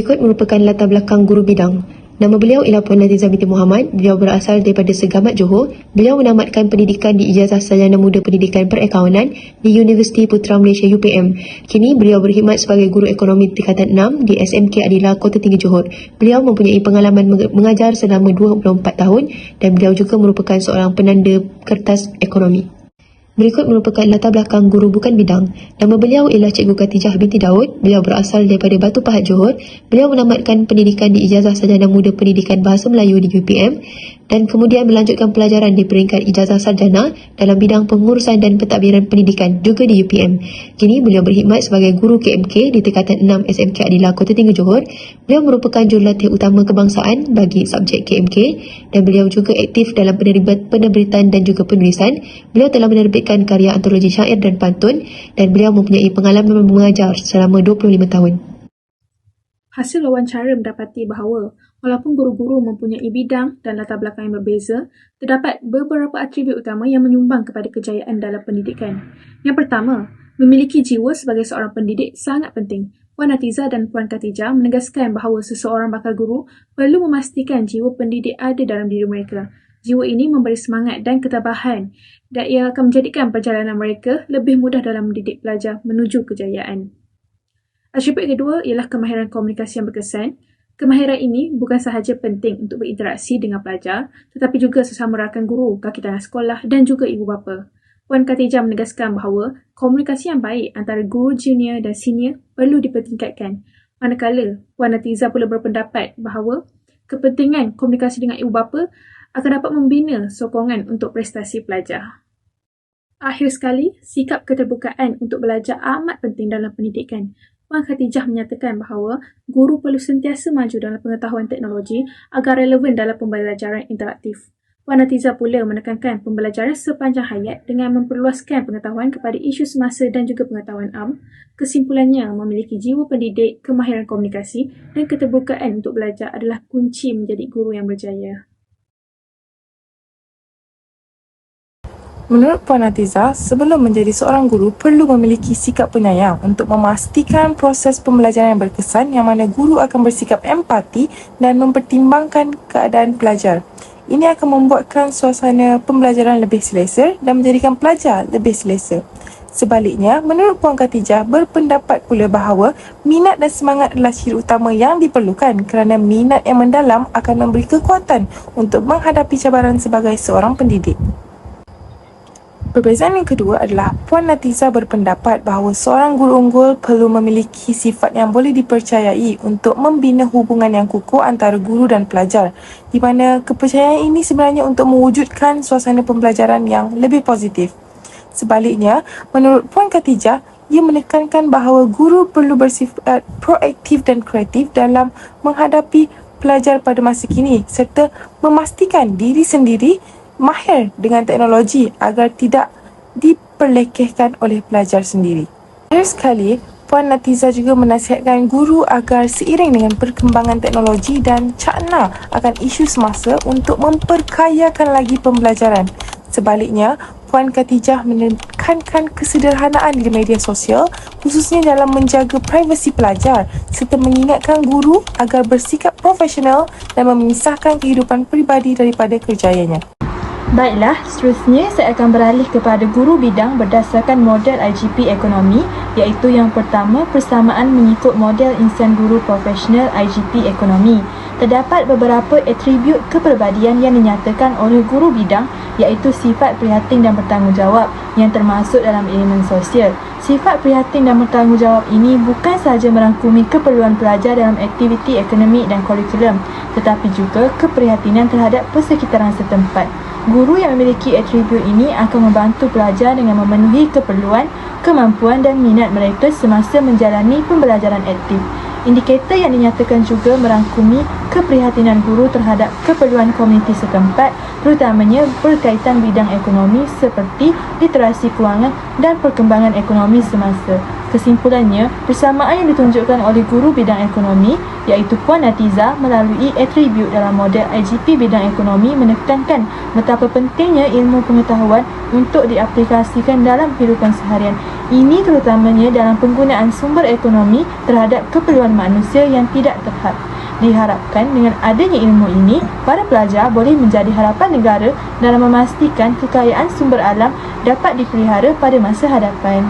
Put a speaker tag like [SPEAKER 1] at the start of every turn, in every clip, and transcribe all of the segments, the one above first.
[SPEAKER 1] Berikut merupakan latar belakang guru bidang. Nama beliau ialah Puan Natizah binti Muhammad. Beliau berasal daripada Segamat, Johor. Beliau menamatkan pendidikan di Ijazah Sarjana Muda Pendidikan Perakaunan di Universiti Putra Malaysia UPM. Kini beliau berkhidmat sebagai guru ekonomi tingkatan 6 di SMK Adila Kota Tinggi Johor. Beliau mempunyai pengalaman mengajar selama 24 tahun dan beliau juga merupakan seorang penanda kertas ekonomi. Berikut merupakan latar belakang guru bukan bidang. Nama beliau ialah Cikgu Khatijah binti Daud. Beliau berasal daripada Batu Pahat, Johor. Beliau menamatkan pendidikan di Ijazah Sarjana Muda Pendidikan Bahasa Melayu di UPM dan kemudian melanjutkan pelajaran di peringkat Ijazah Sarjana dalam bidang pengurusan dan pentadbiran pendidikan juga di UPM. Kini beliau berkhidmat sebagai guru KMK di tingkatan 6 SMK Adila Kota Tinggi Johor. Beliau merupakan jurulatih utama kebangsaan bagi subjek KMK dan beliau juga aktif dalam penerbitan dan juga penulisan. Beliau telah menerbitkan karya antologi syair dan pantun dan beliau mempunyai pengalaman mengajar selama 25 tahun.
[SPEAKER 2] Hasil wawancara mendapati bahawa walaupun guru-guru mempunyai bidang dan latar belakang yang berbeza, terdapat beberapa atribut utama yang menyumbang kepada kejayaan dalam pendidikan. Yang pertama, memiliki jiwa sebagai seorang pendidik sangat penting. Puan Natizah dan Puan Khatijah menegaskan bahawa seseorang bakal guru perlu memastikan jiwa pendidik ada dalam diri mereka. Jiwa ini memberi semangat dan ketabahan dan ia akan menjadikan perjalanan mereka lebih mudah dalam mendidik pelajar menuju kejayaan. Atribut kedua ialah kemahiran komunikasi yang berkesan. Kemahiran ini bukan sahaja penting untuk berinteraksi dengan pelajar, tetapi juga sesama rakan guru, kaki tangan sekolah dan juga ibu bapa. Puan Khatijah menegaskan bahawa komunikasi yang baik antara guru junior dan senior perlu dipertingkatkan. Manakala Puan Natizah pula berpendapat bahawa kepentingan komunikasi dengan ibu bapa akan dapat membina sokongan untuk prestasi pelajar. Akhir sekali, sikap keterbukaan untuk belajar amat penting dalam pendidikan. Puan Khatijah menyatakan bahawa guru perlu sentiasa maju dalam pengetahuan teknologi agar relevan dalam pembelajaran interaktif. Puan Natizah pula menekankan pembelajaran sepanjang hayat dengan memperluaskan pengetahuan kepada isu semasa dan juga pengetahuan am. Kesimpulannya, memiliki jiwa pendidik, kemahiran komunikasi dan keterbukaan untuk belajar adalah kunci menjadi guru yang berjaya.
[SPEAKER 3] Menurut Puan Natizah, sebelum menjadi seorang guru perlu memiliki sikap penyayang untuk memastikan proses pembelajaran yang berkesan yang mana guru akan bersikap empati dan mempertimbangkan keadaan pelajar. Ini akan membuatkan suasana pembelajaran lebih selesa dan menjadikan pelajar lebih selesa. Sebaliknya, menurut Puan Khatijah berpendapat pula bahawa minat dan semangat adalah ciri utama yang diperlukan kerana minat yang mendalam akan memberi kekuatan untuk menghadapi cabaran sebagai seorang pendidik. Perbezaan yang kedua adalah Puan Natizah berpendapat bahawa seorang guru unggul perlu memiliki sifat yang boleh dipercayai untuk membina hubungan yang kukuh antara guru dan pelajar, di mana kepercayaan ini sebenarnya untuk mewujudkan suasana pembelajaran yang lebih positif. Sebaliknya, menurut Puan Khatijah, ia menekankan bahawa guru perlu bersifat proaktif dan kreatif dalam menghadapi pelajar pada masa kini serta memastikan diri sendiri mahir dengan teknologi agar tidak diperlekehkan oleh pelajar sendiri. Akhir sekali, Puan Natizah juga menasihatkan guru agar seiring dengan perkembangan teknologi dan cakna akan isu semasa untuk memperkayakan lagi pembelajaran. Sebaliknya, Puan Khatijah menekankan kesederhanaan di media sosial khususnya dalam menjaga privasi pelajar serta mengingatkan guru agar bersikap profesional dan memisahkan kehidupan peribadi daripada kerjayanya.
[SPEAKER 4] Baiklah, seterusnya saya akan beralih kepada guru bidang berdasarkan model IGP ekonomi, iaitu yang pertama persamaan mengikut model insan guru profesional IGP ekonomi. Terdapat beberapa atribut kepribadian yang dinyatakan oleh guru bidang, iaitu sifat prihatin dan bertanggungjawab yang termasuk dalam elemen sosial. Sifat prihatin dan bertanggungjawab ini bukan sahaja merangkumi keperluan pelajar dalam aktiviti akademik dan kurikulum, tetapi juga keprihatinan terhadap persekitaran setempat. Guru yang memiliki atribut ini akan membantu pelajar dengan memenuhi keperluan, kemampuan dan minat mereka semasa menjalani pembelajaran aktif. Indikator yang dinyatakan juga merangkumi keprihatinan guru terhadap keperluan komuniti setempat, terutamanya berkaitan bidang ekonomi seperti literasi kewangan dan perkembangan ekonomi semasa. Kesimpulannya, persamaan yang ditunjukkan oleh guru bidang ekonomi iaitu Puan Natiza melalui atribut dalam model IGP bidang ekonomi menekankan betapa pentingnya ilmu pengetahuan untuk diaplikasikan dalam kehidupan seharian. Ini terutamanya dalam penggunaan sumber ekonomi terhadap keperluan manusia yang tidak terhad. Diharapkan dengan adanya ilmu ini, para pelajar boleh menjadi harapan negara dalam memastikan kekayaan sumber alam dapat dipelihara pada masa hadapan.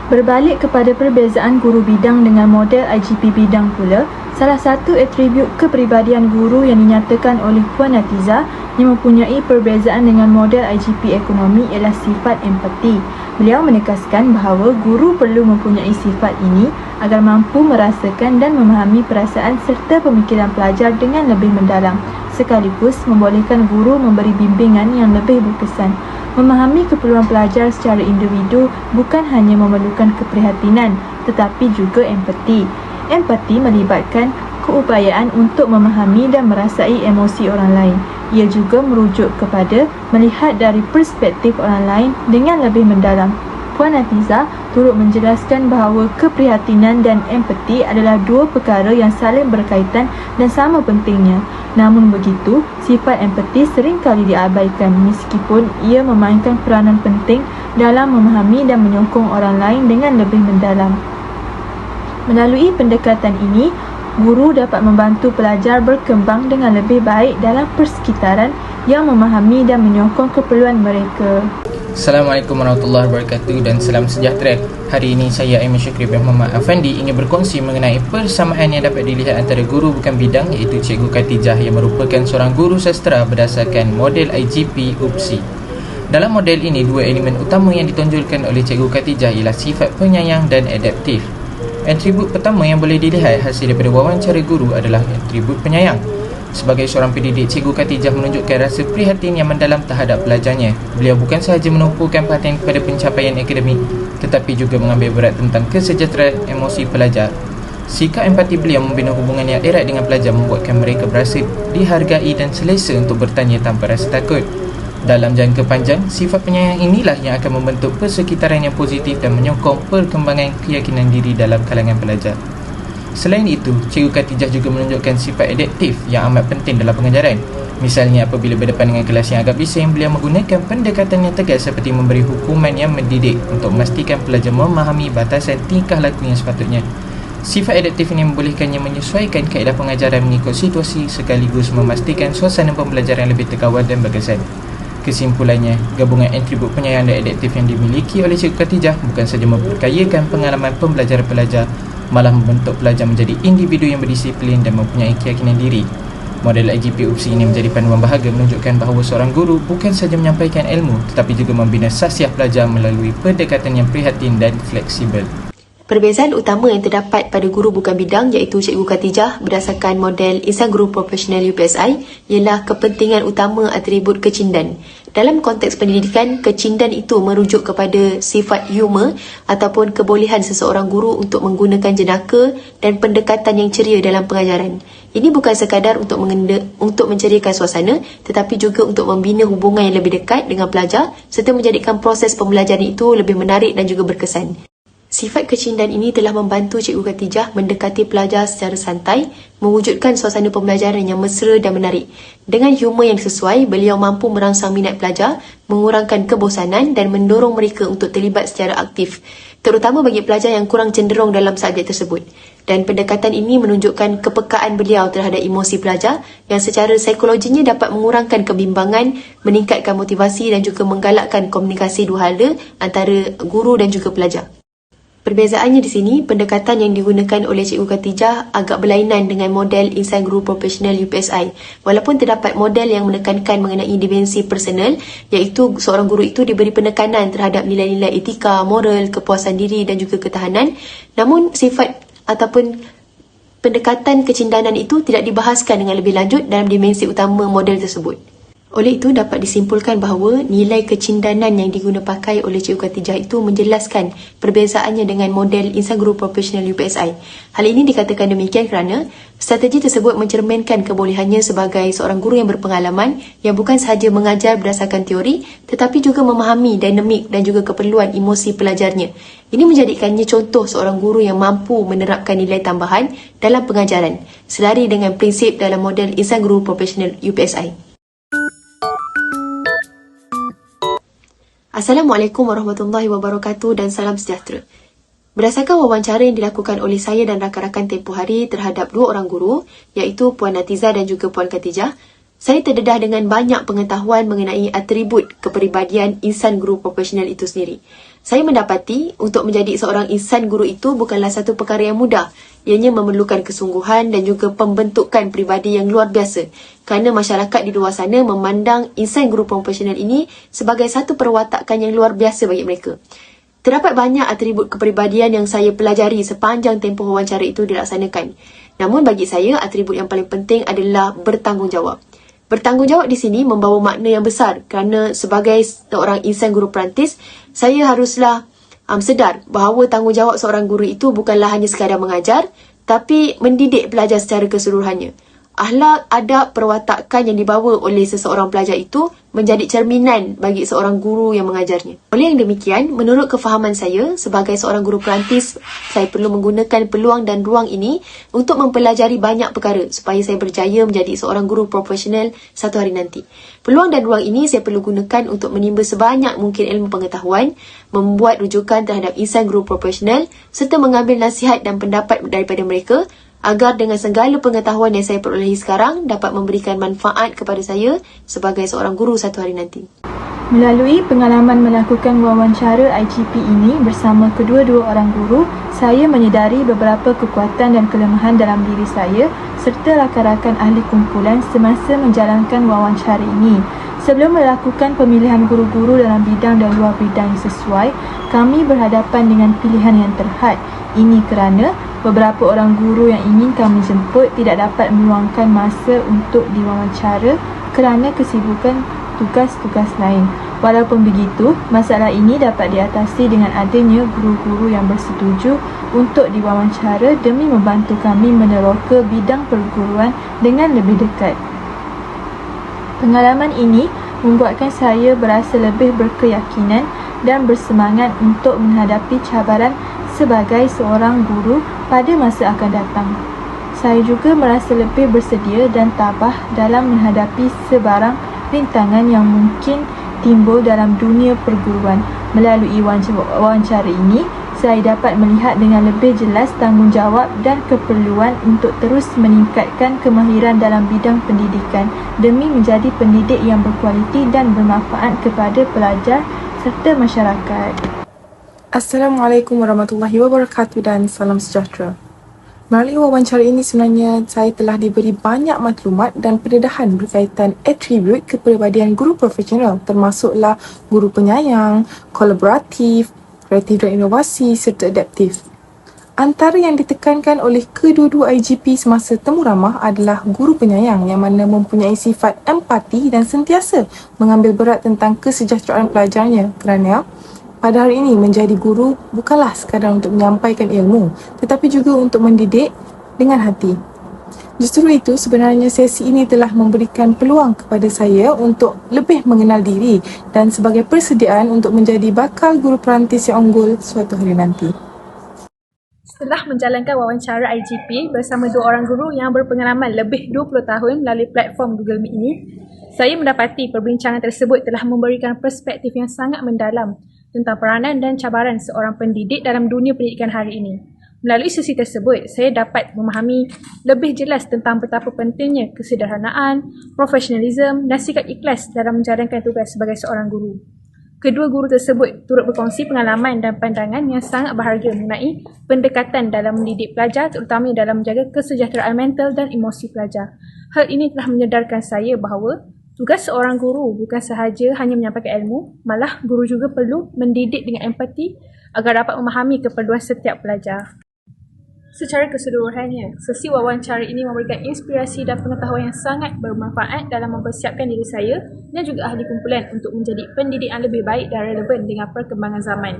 [SPEAKER 4] Berbalik kepada perbezaan guru bidang dengan model IGP bidang pula, salah satu atribut kepribadian guru yang dinyatakan oleh Puan Natiza yang mempunyai perbezaan dengan model IGP ekonomi ialah sifat empati. Beliau menegaskan bahawa guru perlu mempunyai sifat ini agar mampu merasakan dan memahami perasaan serta pemikiran pelajar dengan lebih mendalam, sekaligus membolehkan guru memberi bimbingan yang lebih berkesan. Memahami keperluan pelajar secara individu bukan hanya memerlukan keprihatinan, tetapi juga empati. Empati melibatkan keupayaan untuk memahami dan merasai emosi orang lain. Ia juga merujuk kepada melihat dari perspektif orang lain dengan lebih mendalam. Puan Natiza turut menjelaskan bahawa keprihatinan dan empati adalah dua perkara yang saling berkaitan dan sama pentingnya. Namun begitu, sifat empati seringkali diabaikan meskipun ia memainkan peranan penting dalam memahami dan menyokong orang lain dengan lebih mendalam. Melalui pendekatan ini, guru dapat membantu pelajar berkembang dengan lebih baik dalam persekitaran yang memahami dan menyokong keperluan mereka.
[SPEAKER 5] Assalamualaikum warahmatullahi wabarakatuh dan salam sejahtera. Hari ini saya Aiman Syukri bin Muhammad Afandi ingin berkongsi mengenai persamaan yang dapat dilihat antara guru bukan bidang iaitu Cikgu Khatijah yang merupakan seorang guru sastera berdasarkan model IGP UPSI. Dalam model ini, dua elemen utama yang ditonjolkan oleh Cikgu Khatijah ialah sifat penyayang dan adaptif. Atribut pertama yang boleh dilihat hasil daripada wawancara guru adalah atribut penyayang. Sebagai seorang pendidik, Cikgu Khatijah menunjukkan rasa prihatin yang mendalam terhadap pelajarnya. Beliau bukan sahaja menumpukan perhatian kepada pencapaian akademik, tetapi juga mengambil berat tentang kesejahteraan emosi pelajar. Sikap empati beliau membina hubungan yang erat dengan pelajar membuatkan mereka berasa dihargai dan selesa untuk bertanya tanpa rasa takut. Dalam jangka panjang, sifat penyayang inilah yang akan membentuk persekitaran yang positif dan menyokong perkembangan keyakinan diri dalam kalangan pelajar. Selain itu, Cikgu Khatijah juga menunjukkan sifat adaptif yang amat penting dalam pengajaran. Misalnya, apabila berdepan dengan kelas yang agak bising, beliau menggunakan pendekatan yang tegas seperti memberi hukuman yang mendidik untuk memastikan pelajar memahami batasan tingkah laku yang sepatutnya. Sifat adaptif ini membolehkannya menyesuaikan kaedah pengajaran mengikut situasi sekaligus memastikan suasana pembelajaran lebih terkawal dan berkesan. Kesimpulannya, gabungan atribut penyayang dan adaptif yang dimiliki oleh Cikgu Khatijah bukan sahaja memperkayakan pengalaman pembelajaran pelajar, malah membentuk pelajar menjadi individu yang berdisiplin dan mempunyai keyakinan diri. Model IGP UPSI ini menjadi panduan bahagia menunjukkan bahawa seorang guru bukan sahaja menyampaikan ilmu tetapi juga membina sasiah pelajar melalui pendekatan yang prihatin dan fleksibel.
[SPEAKER 1] Perbezaan utama yang terdapat pada guru bukan bidang iaitu Cikgu Khatijah berdasarkan model Insan Guru Profesional UPSI ialah kepentingan utama atribut kecindan. Dalam konteks pendidikan, kecindan itu merujuk kepada sifat humor ataupun kebolehan seseorang guru untuk menggunakan jenaka dan pendekatan yang ceria dalam pengajaran. Ini bukan sekadar untuk menceriakan suasana tetapi juga untuk membina hubungan yang lebih dekat dengan pelajar serta menjadikan proses pembelajaran itu lebih menarik dan juga berkesan. Sifat kecindan ini telah membantu Cikgu Khatijah mendekati pelajar secara santai, mewujudkan suasana pembelajaran yang mesra dan menarik. Dengan humor yang sesuai, beliau mampu merangsang minat pelajar, mengurangkan kebosanan dan mendorong mereka untuk terlibat secara aktif, terutama bagi pelajar yang kurang cenderung dalam subjek tersebut. Dan pendekatan ini menunjukkan kepekaan beliau terhadap emosi pelajar yang secara psikologinya dapat mengurangkan kebimbangan, meningkatkan motivasi dan juga menggalakkan komunikasi dua hala antara guru dan juga pelajar. Perbezaannya di sini, pendekatan yang digunakan oleh Cikgu Khatijah agak berlainan dengan model Insan Guru Profesional UPSI. Walaupun terdapat model yang menekankan mengenai dimensi personal, iaitu seorang guru itu diberi penekanan terhadap nilai-nilai etika, moral, kepuasan diri dan juga ketahanan, namun sifat ataupun pendekatan kecindanan itu tidak dibahaskan dengan lebih lanjut dalam dimensi utama model tersebut. Oleh itu, dapat disimpulkan bahawa nilai kecindanan yang diguna pakai oleh Cikgu Khatijah itu menjelaskan perbezaannya dengan model insan guru profesional UPSI. Hal ini dikatakan demikian kerana strategi tersebut mencerminkan kebolehannya sebagai seorang guru yang berpengalaman yang bukan sahaja mengajar berdasarkan teori tetapi juga memahami dinamik dan juga keperluan emosi pelajarnya. Ini menjadikannya contoh seorang guru yang mampu menerapkan nilai tambahan dalam pengajaran selari dengan prinsip dalam model insan guru profesional UPSI. Assalamualaikum warahmatullahi wabarakatuh dan salam sejahtera. Berdasarkan wawancara yang dilakukan oleh saya dan rakan-rakan tempoh hari terhadap dua orang guru, iaitu Puan Natiza dan juga Puan Khatijah, saya terdedah dengan banyak pengetahuan mengenai atribut kepribadian insan guru profesional itu sendiri. Saya mendapati untuk menjadi seorang insan guru itu bukanlah satu perkara yang mudah. Ianya memerlukan kesungguhan dan juga pembentukan peribadi yang luar biasa kerana masyarakat di luar sana memandang insan guru profesional ini sebagai satu perwatakan yang luar biasa bagi mereka. Terdapat banyak atribut kepribadian yang saya pelajari sepanjang tempoh wawancara itu dilaksanakan. Namun bagi saya, atribut yang paling penting adalah bertanggungjawab. Bertanggungjawab di sini membawa makna yang besar kerana sebagai seorang insan guru perantis, saya haruslah sedar bahawa tanggungjawab seorang guru itu bukanlah hanya sekadar mengajar, tapi mendidik pelajar secara keseluruhannya. Akhlak, adab, perwatakan yang dibawa oleh seseorang pelajar itu menjadi cerminan bagi seorang guru yang mengajarnya. Oleh yang demikian, menurut kefahaman saya, sebagai seorang guru perantis, saya perlu menggunakan peluang dan ruang ini untuk mempelajari banyak perkara supaya saya berjaya menjadi seorang guru profesional satu hari nanti. Peluang dan ruang ini saya perlu gunakan untuk menimba sebanyak mungkin ilmu pengetahuan, membuat rujukan terhadap insan guru profesional serta mengambil nasihat dan pendapat daripada mereka agar dengan segala pengetahuan yang saya perolehi sekarang dapat memberikan manfaat kepada saya sebagai seorang guru satu hari nanti.
[SPEAKER 4] Melalui pengalaman melakukan wawancara IGP ini bersama kedua-dua orang guru, saya menyedari beberapa kekuatan dan kelemahan dalam diri saya serta rakan-rakan ahli kumpulan semasa menjalankan wawancara ini. Sebelum melakukan pemilihan guru-guru dalam bidang dan luar bidang yang sesuai, kami berhadapan dengan pilihan yang terhad. Ini kerana beberapa orang guru yang ingin kami jemput tidak dapat meluangkan masa untuk diwawancara kerana kesibukan tugas-tugas lain. Walaupun begitu, masalah ini dapat diatasi dengan adanya guru-guru yang bersetuju untuk diwawancara demi membantu kami meneroka bidang perguruan dengan lebih dekat. Pengalaman ini membuatkan saya berasa lebih berkeyakinan dan bersemangat untuk menghadapi cabaran sebagai seorang guru pada masa akan datang. Saya juga merasa lebih bersedia dan tabah dalam menghadapi sebarang rintangan yang mungkin timbul dalam dunia perguruan. Melalui wawancara ini, saya dapat melihat dengan lebih jelas tanggungjawab dan keperluan untuk terus meningkatkan kemahiran dalam bidang pendidikan demi menjadi pendidik yang berkualiti dan bermanfaat kepada pelajar serta masyarakat.
[SPEAKER 3] Assalamualaikum warahmatullahi wabarakatuh dan salam sejahtera. Melalui wawancara ini sebenarnya saya telah diberi banyak maklumat dan pendedahan berkaitan atribut kepribadian guru profesional termasuklah guru penyayang, kolaboratif, kreatif dan inovasi serta adaptif. Antara yang ditekankan oleh kedua-dua IGP semasa temu ramah adalah guru penyayang yang mana mempunyai sifat empati dan sentiasa mengambil berat tentang kesejahteraan pelajarnya kerana pada hari ini menjadi guru bukanlah sekadar untuk menyampaikan ilmu tetapi juga untuk mendidik dengan hati. Justru itu sebenarnya sesi ini telah memberikan peluang kepada saya untuk lebih mengenal diri dan sebagai persediaan untuk menjadi bakal guru perantis yang unggul suatu hari nanti.
[SPEAKER 2] Setelah menjalankan wawancara IGP bersama dua orang guru yang berpengalaman lebih 20 tahun melalui platform Google Meet ini, saya mendapati perbincangan tersebut telah memberikan perspektif yang sangat mendalam tentang peranan dan cabaran seorang pendidik dalam dunia pendidikan hari ini. Melalui sesi tersebut, saya dapat memahami lebih jelas tentang betapa pentingnya kesederhanaan, profesionalisme dan sikap ikhlas dalam menjalankan tugas sebagai seorang guru. Kedua guru tersebut turut berkongsi pengalaman dan pandangan yang sangat berharga mengenai pendekatan dalam mendidik pelajar terutama dalam menjaga kesejahteraan mental dan emosi pelajar. Hal ini telah menyedarkan saya bahawa tugas seorang guru bukan sahaja hanya menyampaikan ilmu, malah guru juga perlu mendidik dengan empati agar dapat memahami keperluan setiap pelajar. Secara keseluruhannya, sesi wawancara ini memberikan inspirasi dan pengetahuan yang sangat bermanfaat dalam mempersiapkan diri saya dan juga ahli kumpulan untuk menjadi pendidik yang lebih baik dan relevan dengan perkembangan zaman.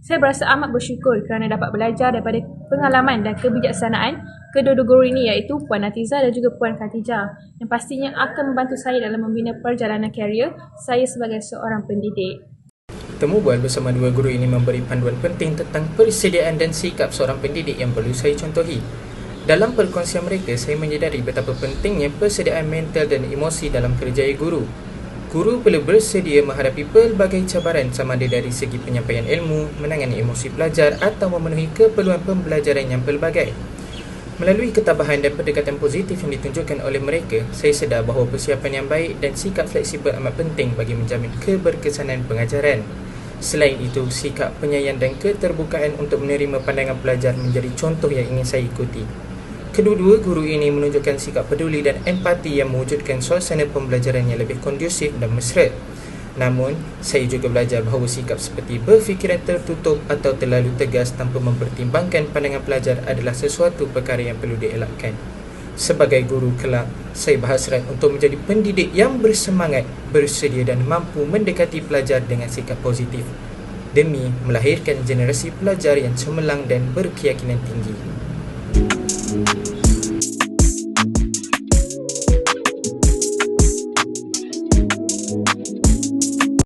[SPEAKER 2] Saya berasa amat bersyukur kerana dapat belajar daripada pengalaman dan kebijaksanaan kedua-dua guru ini iaitu Puan Natiza dan juga Puan Khatijah yang pastinya akan membantu saya dalam membina perjalanan karier saya sebagai seorang pendidik.
[SPEAKER 5] Temu bual bersama dua guru ini memberi panduan penting tentang persediaan dan sikap seorang pendidik yang perlu saya contohi. Dalam perkongsian mereka, saya menyedari betapa pentingnya persediaan mental dan emosi dalam kerjaya guru. Guru perlu bersedia menghadapi pelbagai cabaran sama ada dari segi penyampaian ilmu, menangani emosi pelajar atau memenuhi keperluan pembelajaran yang pelbagai. Melalui ketabahan dan pendekatan positif yang ditunjukkan oleh mereka, saya sedar bahawa persiapan yang baik dan sikap fleksibel amat penting bagi menjamin keberkesanan pengajaran. Selain itu, sikap penyayang dan keterbukaan untuk menerima pandangan pelajar menjadi contoh yang ingin saya ikuti. Kedua-dua guru ini menunjukkan sikap peduli dan empati yang mewujudkan suasana pembelajaran yang lebih kondusif dan mesra. Namun, saya juga belajar bahawa sikap seperti berfikiran tertutup atau terlalu tegas tanpa mempertimbangkan pandangan pelajar adalah sesuatu perkara yang perlu dielakkan. Sebagai guru kelak, saya berhasrat untuk menjadi pendidik yang bersemangat, bersedia dan mampu mendekati pelajar dengan sikap positif demi melahirkan generasi pelajar yang cemerlang dan berkeyakinan tinggi.